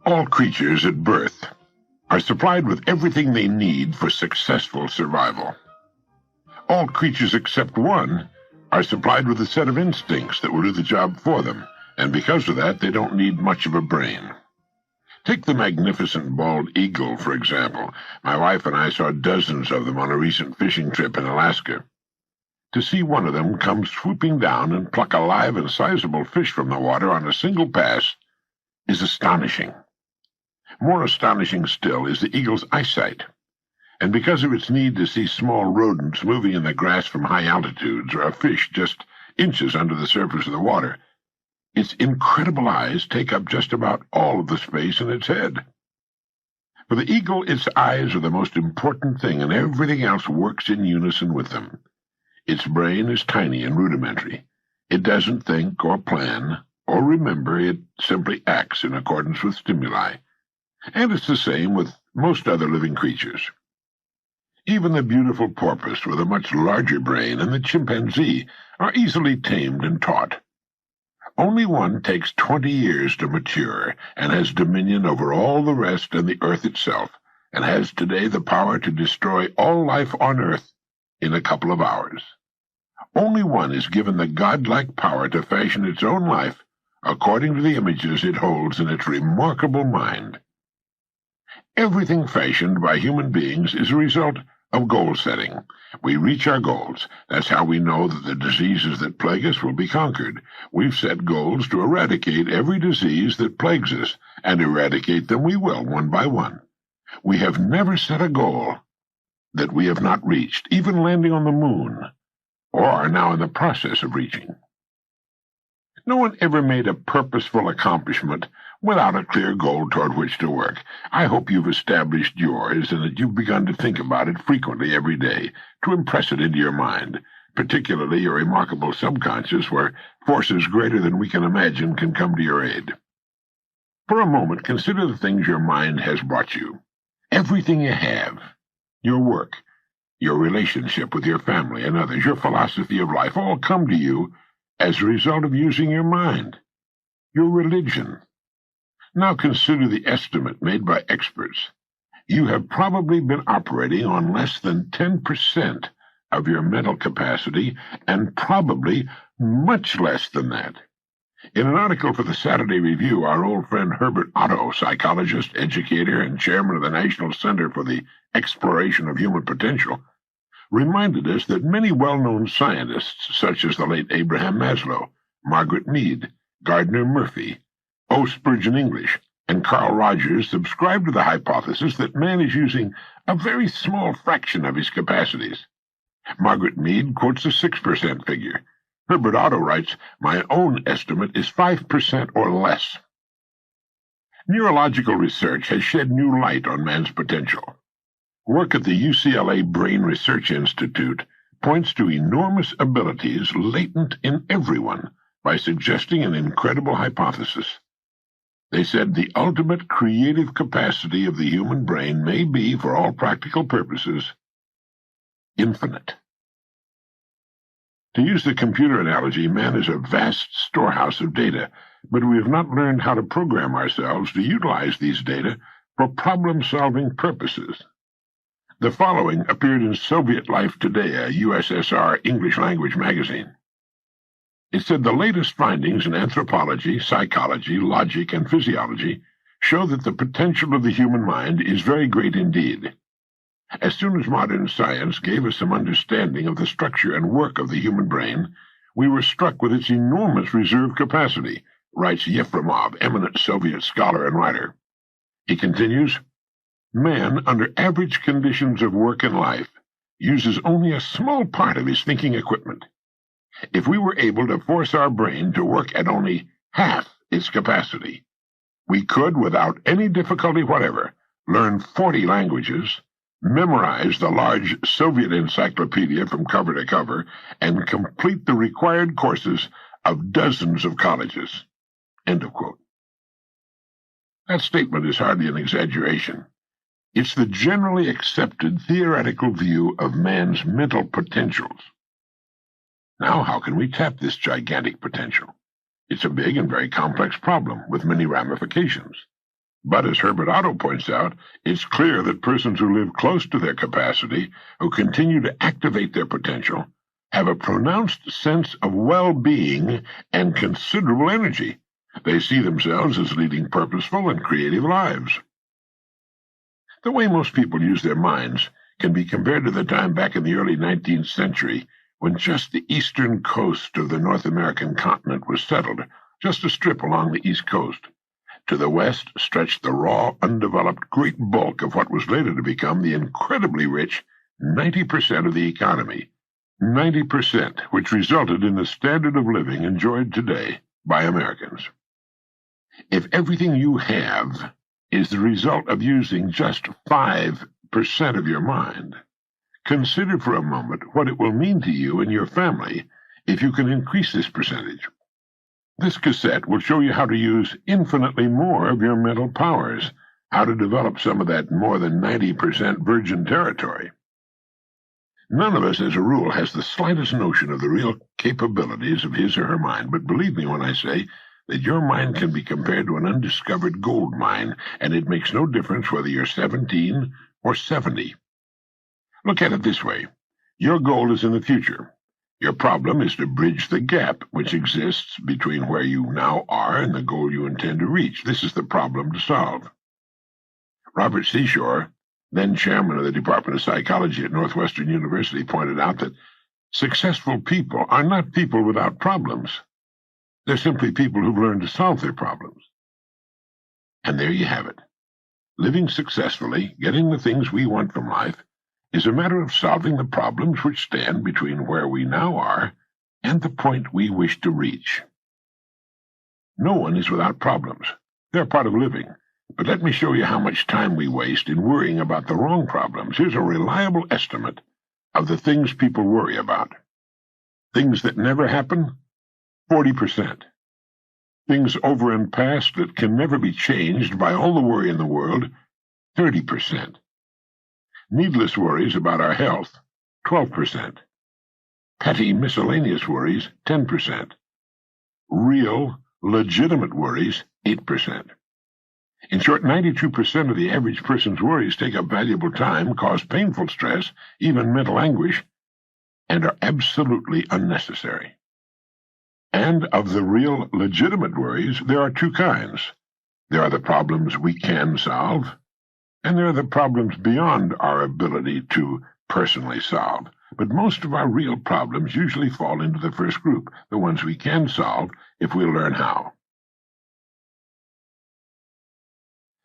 All creatures at birth are supplied with everything they need for successful survival. All creatures except one are supplied with a set of instincts that will do the job for them, and because of that, they don't need much of a brain. Take the magnificent bald eagle, for example. My wife and I saw dozens of them on a recent fishing trip in Alaska. To see one of them come swooping down and pluck a live and sizable fish from the water on a single pass is astonishing. More astonishing still is the eagle's eyesight, and because of its need to see small rodents moving in the grass from high altitudes or a fish just inches under the surface of the water, its incredible eyes take up just about all of the space in its head. For the eagle, its eyes are the most important thing, and everything else works in unison with them. Its brain is tiny and rudimentary. It doesn't think or plan or remember. It simply acts in accordance with stimuli. And it's the same with most other living creatures. Even the beautiful porpoise with a much larger brain and the chimpanzee are easily tamed and taught. Only one takes 20 years to mature and has dominion over all the rest and the earth itself, and has today the power to destroy all life on earth in a couple of hours. Only one is given the godlike power to fashion its own life according to the images it holds in its remarkable mind. Everything fashioned by human beings is a result of goal setting. We reach our goals. That's how we know that the diseases that plague us will be conquered. We've set goals to eradicate every disease that plagues us, and eradicate them we will, one by one. We have never set a goal that we have not reached, even landing on the moon, or are now in the process of reaching. No one ever made a purposeful accomplishment without a clear goal toward which to work. I hope you've established yours and that you've begun to think about it frequently every day, to impress it into your mind, particularly your remarkable subconscious, where forces greater than we can imagine can come to your aid. For a moment, consider the things your mind has brought you. Everything you have, your work, your relationship with your family and others, your philosophy of life, all come to you as a result of using your mind. Your religion. Now consider the estimate made by experts. You have probably been operating on less than 10% of your mental capacity, and probably much less than that. In an article for the Saturday Review, our old friend Herbert Otto, psychologist, educator, and chairman of the National Center for the Exploration of Human Potential, reminded us that many well-known scientists, such as the late Abraham Maslow, Margaret Mead, Gardner Murphy, O. Spurgeon English, and Carl Rogers, subscribe to the hypothesis that man is using a very small fraction of his capacities. Margaret Mead quotes a 6% figure. Herbert Otto writes, "My own estimate is 5% or less." Neurological research has shed new light on man's potential. Work at the UCLA Brain Research Institute points to enormous abilities latent in everyone by suggesting an incredible hypothesis. They said the ultimate creative capacity of the human brain may be, for all practical purposes, infinite. To use the computer analogy, man is a vast storehouse of data, but we have not learned how to program ourselves to utilize these data for problem-solving purposes. The following appeared in Soviet Life Today, a USSR English-language magazine. It said the latest findings in anthropology, psychology, logic, and physiology show that the potential of the human mind is very great indeed. As soon as modern science gave us some understanding of the structure and work of the human brain, we were struck with its enormous reserve capacity, writes Yefremov, eminent Soviet scholar and writer. He continues, "Man, under average conditions of work and life, uses only a small part of his thinking equipment. If we were able to force our brain to work at only half its capacity, we could, without any difficulty whatever, learn 40 languages, memorize the large Soviet encyclopedia from cover to cover, and complete the required courses of dozens of colleges." End of quote. That statement is hardly an exaggeration. It's the generally accepted theoretical view of man's mental potentials. Now, how can we tap this gigantic potential? It's a big and very complex problem with many ramifications. But as Herbert Otto points out, it's clear that persons who live close to their capacity, who continue to activate their potential, have a pronounced sense of well-being and considerable energy. They see themselves as leading purposeful and creative lives. The way most people use their minds can be compared to the time back in the early 19th century when just the eastern coast of the North American continent was settled, just a strip along the east coast. To the west stretched the raw, undeveloped great bulk of what was later to become the incredibly rich 90% of the economy. 90%, which resulted in the standard of living enjoyed today by Americans. If everything you have is the result of using just 5% of your mind, consider for a moment what it will mean to you and your family if you can increase this percentage. This cassette will show you how to use infinitely more of your mental powers, how to develop some of that more than 90% virgin territory. None of us, as a rule, has the slightest notion of the real capabilities of his or her mind, but believe me when I say that your mind can be compared to an undiscovered gold mine, and it makes no difference whether you're 17 or 70. Look at it this way. Your goal is in the future. Your problem is to bridge the gap which exists between where you now are and the goal you intend to reach. This is the problem to solve. Robert Seashore, then chairman of the Department of Psychology at Northwestern University, pointed out that successful people are not people without problems. They're simply people who've learned to solve their problems. And there you have it. Living successfully, getting the things we want from life, is a matter of solving the problems which stand between where we now are and the point we wish to reach. No one is without problems. They're part of living. But let me show you how much time we waste in worrying about the wrong problems. Here's a reliable estimate of the things people worry about. Things that never happen, 40%. Things over and past that can never be changed by all the worry in the world, 30%. Needless worries about our health, 12%. Petty miscellaneous worries, 10%. Real, legitimate worries, 8%. In short, 92% of the average person's worries take up valuable time, cause painful stress, even mental anguish, and are absolutely unnecessary. And of the real, legitimate worries, there are two kinds. There are the problems we can solve, and there are the problems beyond our ability to personally solve. But most of our real problems usually fall into the first group, the ones we can solve if we learn how.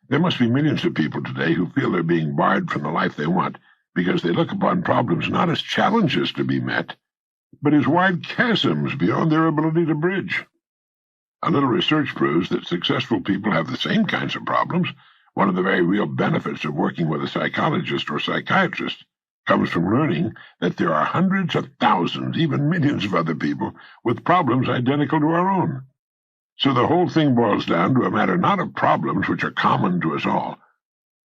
There must be millions of people today who feel they're being barred from the life they want because they look upon problems not as challenges to be met, but as wide chasms beyond their ability to bridge. A little research proves that successful people have the same kinds of problems. One of the very real benefits of working with a psychologist or psychiatrist comes from learning that there are hundreds of thousands, even millions of other people with problems identical to our own. So the whole thing boils down to a matter not of problems which are common to us all,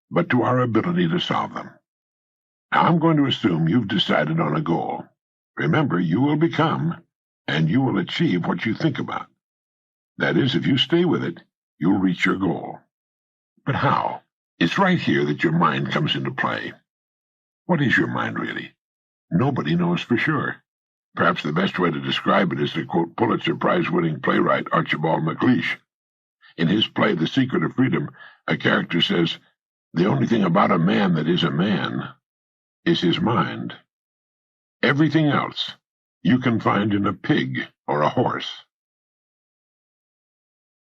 but to our ability to solve them. Now I'm going to assume you've decided on a goal. Remember, you will become and you will achieve what you think about. That is, if you stay with it, you'll reach your goal. But how? It's right here that your mind comes into play. What is your mind, really? Nobody knows for sure. Perhaps the best way to describe it is to quote Pulitzer Prize-winning playwright Archibald MacLeish. In his play, The Secret of Freedom, a character says, "The only thing about a man that is a man is his mind. Everything else you can find in a pig or a horse."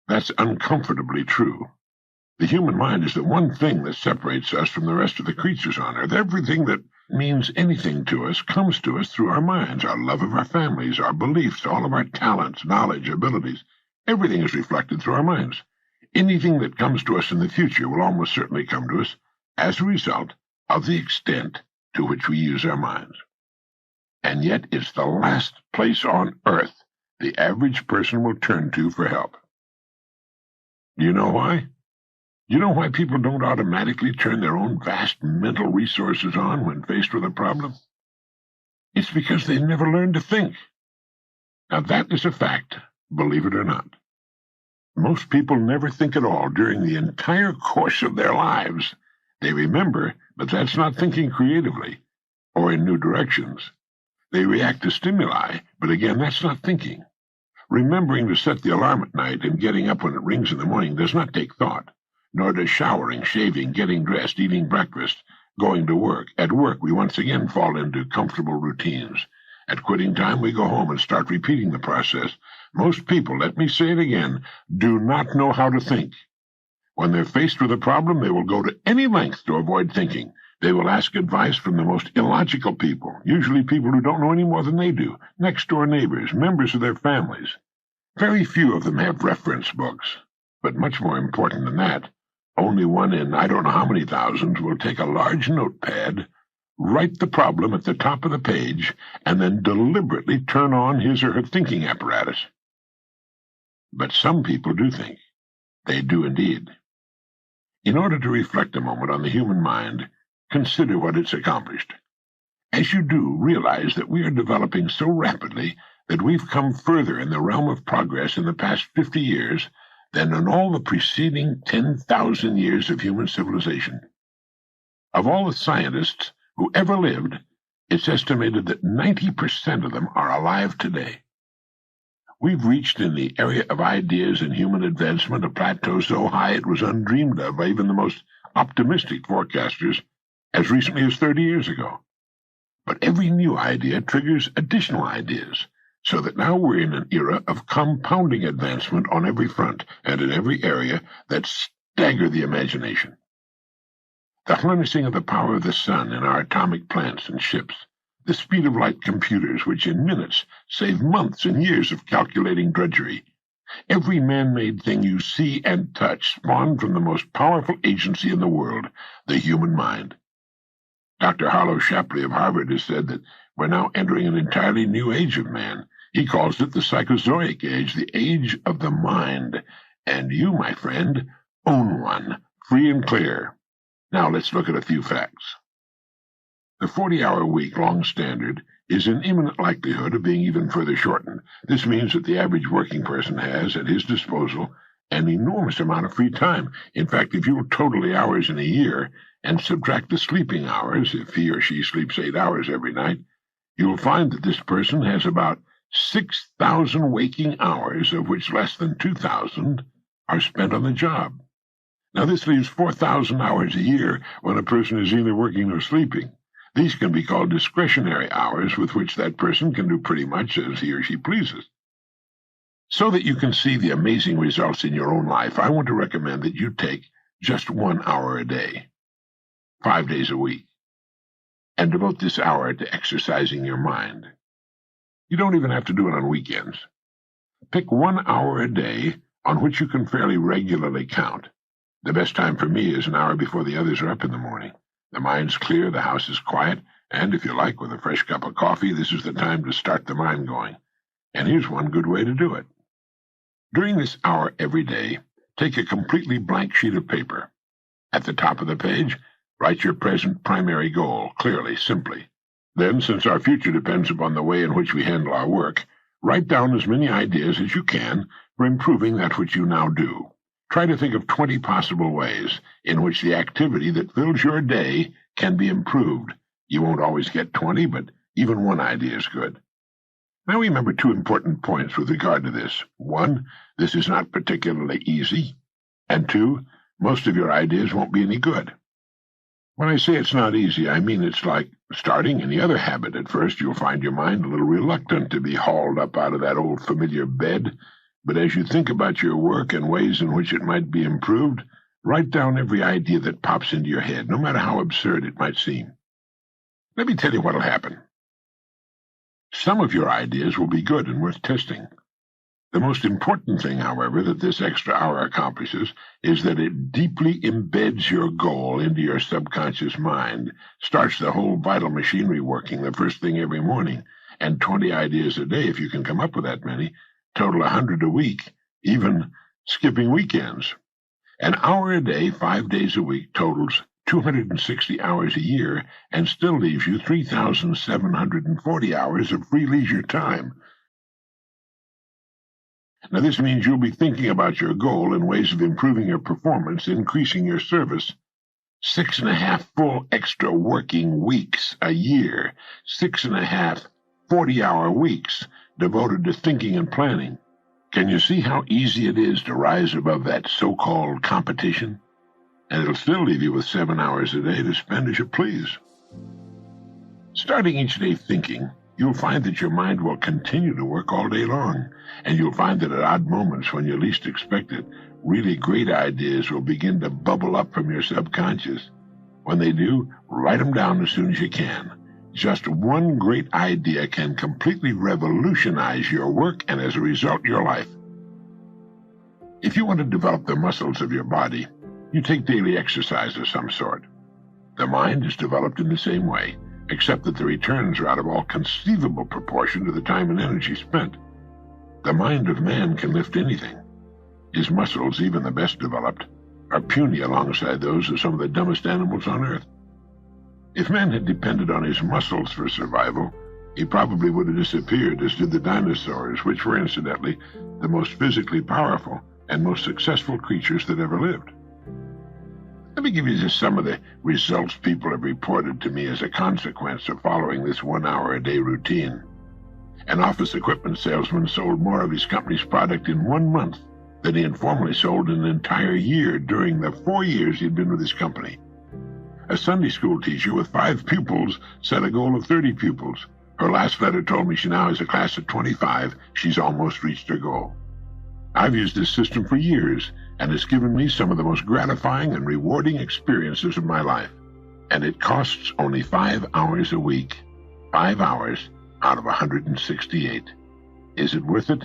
That's uncomfortably true. The human mind is the one thing that separates us from the rest of the creatures on Earth. Everything that means anything to us comes to us through our minds, our love of our families, our beliefs, all of our talents, knowledge, abilities. Everything is reflected through our minds. Anything that comes to us in the future will almost certainly come to us as a result of the extent to which we use our minds. And yet it's the last place on Earth the average person will turn to for help. Do you know why? You know why people don't automatically turn their own vast mental resources on when faced with a problem? It's because they never learned to think. Now that is a fact, believe it or not. Most people never think at all during the entire course of their lives. They remember, but that's not thinking creatively or in new directions. They react to stimuli, but again, that's not thinking. Remembering to set the alarm at night and getting up when it rings in the morning does not take thought, nor does showering, shaving, getting dressed, eating breakfast, going to work. At work, we once again fall into comfortable routines. At quitting time, we go home and start repeating the process. Most people, let me say it again, do not know how to think. When they're faced with a problem, they will go to any length to avoid thinking. They will ask advice from the most illogical people, usually people who don't know any more than they do, next-door neighbors, members of their families. Very few of them have reference books. But much more important than that, only one in I don't know how many thousands will take a large notepad, write the problem at the top of the page, and then deliberately turn on his or her thinking apparatus. But some people do think. They do indeed. In order to reflect a moment on the human mind, consider what it's accomplished. As you do, realize that we are developing so rapidly that we've come further in the realm of progress in the past 50 years than in all the preceding 10,000 years of human civilization. Of all the scientists who ever lived, it's estimated that 90% of them are alive today. We've reached in the area of ideas and human advancement a plateau so high it was undreamed of by even the most optimistic forecasters as recently as 30 years ago. But every new idea triggers additional ideas, so that now we're in an era of compounding advancement on every front and in every area that stagger the imagination. The harnessing of the power of the sun in our atomic plants and ships, the speed of light computers which in minutes save months and years of calculating drudgery. Every man-made thing you see and touch spawned from the most powerful agency in the world, the human mind. Dr. Harlow Shapley of Harvard has said that we're now entering an entirely new age of man. He calls it the Psychozoic age, the age of the mind. And you, my friend, own one, free and clear. Now let's look at a few facts. The 40-hour week long standard is in imminent likelihood of being even further shortened. This means that the average working person has at his disposal an enormous amount of free time. In fact, if you will total the hours in a year and subtract the sleeping hours, if he or she sleeps 8 hours every night, you will find that this person has about 6,000 waking hours, of which less than 2,000 are spent on the job. Now, this leaves 4,000 hours a year when a person is either working or sleeping. These can be called discretionary hours with which that person can do pretty much as he or she pleases. So that you can see the amazing results in your own life, I want to recommend that you take just 1 hour a day, 5 days a week, and devote this hour to exercising your mind. You don't even have to do it on weekends. Pick 1 hour a day on which you can fairly regularly count. The best time for me is an hour before the others are up in the morning. The mind's clear, the house is quiet, and if you like, with a fresh cup of coffee, this is the time to start the mind going. And here's one good way to do it. During this hour every day, take a completely blank sheet of paper. At the top of the page, write your present primary goal, clearly, simply. Then, since our future depends upon the way in which we handle our work, write down as many ideas as you can for improving that which you now do. Try to think of 20 possible ways in which the activity that fills your day can be improved. You won't always get 20, but even one idea is good. Now remember 2 important points with regard to this. 1, this is not particularly easy. And 2, most of your ideas won't be any good. When I say it's not easy, I mean it's like starting any other habit. At first, you'll find your mind a little reluctant to be hauled up out of that old familiar bed. But as you think about your work and ways in which it might be improved, write down every idea that pops into your head, no matter how absurd it might seem. Let me tell you what'll happen. Some of your ideas will be good and worth testing. The most important thing, however, that this extra hour accomplishes is that it deeply embeds your goal into your subconscious mind, starts the whole vital machinery working the first thing every morning, and 20 ideas a day, if you can come up with that many, total 100 a week, even skipping weekends. An hour a day, 5 days a week, totals 260 hours a year and still leaves you 3,740 hours of free leisure time. Now, this means you'll be thinking about your goal and ways of improving your performance, increasing your service. 6.5 full extra working weeks a year, 6.5 40-hour weeks devoted to thinking and planning. Can you see how easy it is to rise above that so-called competition? And it'll still leave you with 7 hours a day to spend as you please. Starting each day thinking, you'll find that your mind will continue to work all day long, and you'll find that at odd moments when you least expect it, really great ideas will begin to bubble up from your subconscious. When they do, write them down as soon as you can. Just one great idea can completely revolutionize your work and, as a result, your life. If you want to develop the muscles of your body, you take daily exercise of some sort. The mind is developed in the same way, except that the returns are out of all conceivable proportion to the time and energy spent. The mind of man can lift anything. His muscles, even the best developed, are puny alongside those of some of the dumbest animals on earth. If man had depended on his muscles for survival, he probably would have disappeared, as did the dinosaurs, which were, incidentally, the most physically powerful and most successful creatures that ever lived. Let me give you just some of the results people have reported to me as a consequence of following this 1 hour a day routine. An office equipment salesman sold more of his company's product in 1 month than he had formerly sold in an entire year during the 4 years he'd been with his company. A Sunday school teacher with 5 pupils set a goal of 30 pupils. Her last letter told me she now has a class of 25. She's almost reached her goal. I've used this system for years, and it's given me some of the most gratifying and rewarding experiences of my life. And it costs only 5 hours a week. 5 hours out of 168. Is it worth it?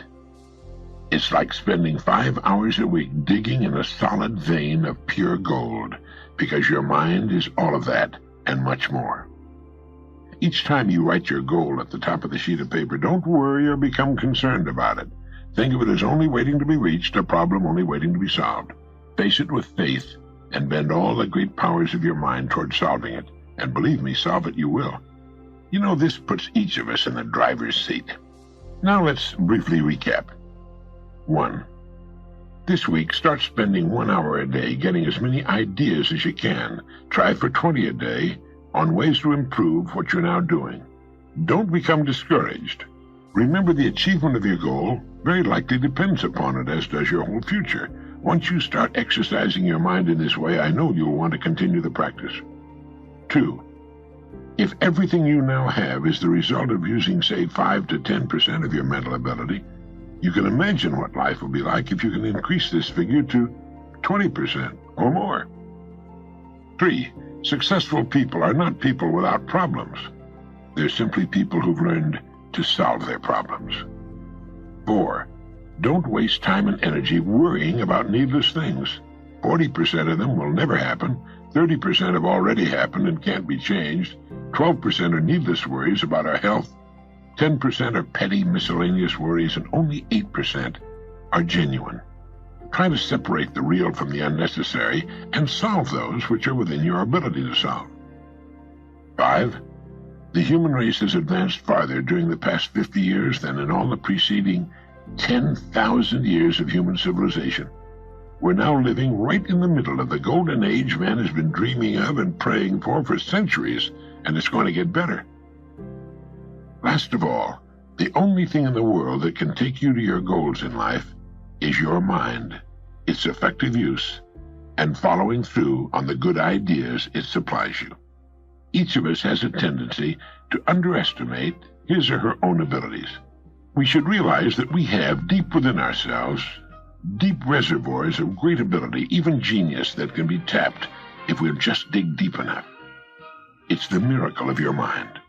It's like spending 5 hours a week digging in a solid vein of pure gold, because your mind is all of that and much more. Each time you write your goal at the top of the sheet of paper, don't worry or become concerned about it. Think of it as only waiting to be reached, a problem only waiting to be solved. Face it with faith and bend all the great powers of your mind toward solving it. And believe me, solve it you will. You know, this puts each of us in the driver's seat. Now let's briefly recap. 1. This week, start spending 1 hour a day getting as many ideas as you can. Try for 20 a day on ways to improve what you're now doing. Don't become discouraged. Remember, the achievement of your goal very likely depends upon it, as does your whole future. Once you start exercising your mind in this way, I know you'll want to continue the practice. 2. If everything you now have is the result of using, say, 5 to 10% of your mental ability, you can imagine what life will be like if you can increase this figure to 20% or more. 3. Successful people are not people without problems. They're simply people who've learned to solve their problems. 4. Don't waste time and energy worrying about needless things. 40% of them will never happen, 30% have already happened and can't be changed, 12% are needless worries about our health, 10% are petty miscellaneous worries, and only 8% are genuine. Try to separate the real from the unnecessary and solve those which are within your ability to solve. 5. The human race has advanced farther during the past 50 years than in all the preceding 10,000 years of human civilization. We're now living right in the middle of the golden age man has been dreaming of and praying for centuries, and it's going to get better. Last of all, the only thing in the world that can take you to your goals in life is your mind, its effective use, and following through on the good ideas it supplies you. Each of us has a tendency to underestimate his or her own abilities. We should realize that we have deep within ourselves deep reservoirs of great ability, even genius, that can be tapped if we'll just dig deep enough. It's the miracle of your mind.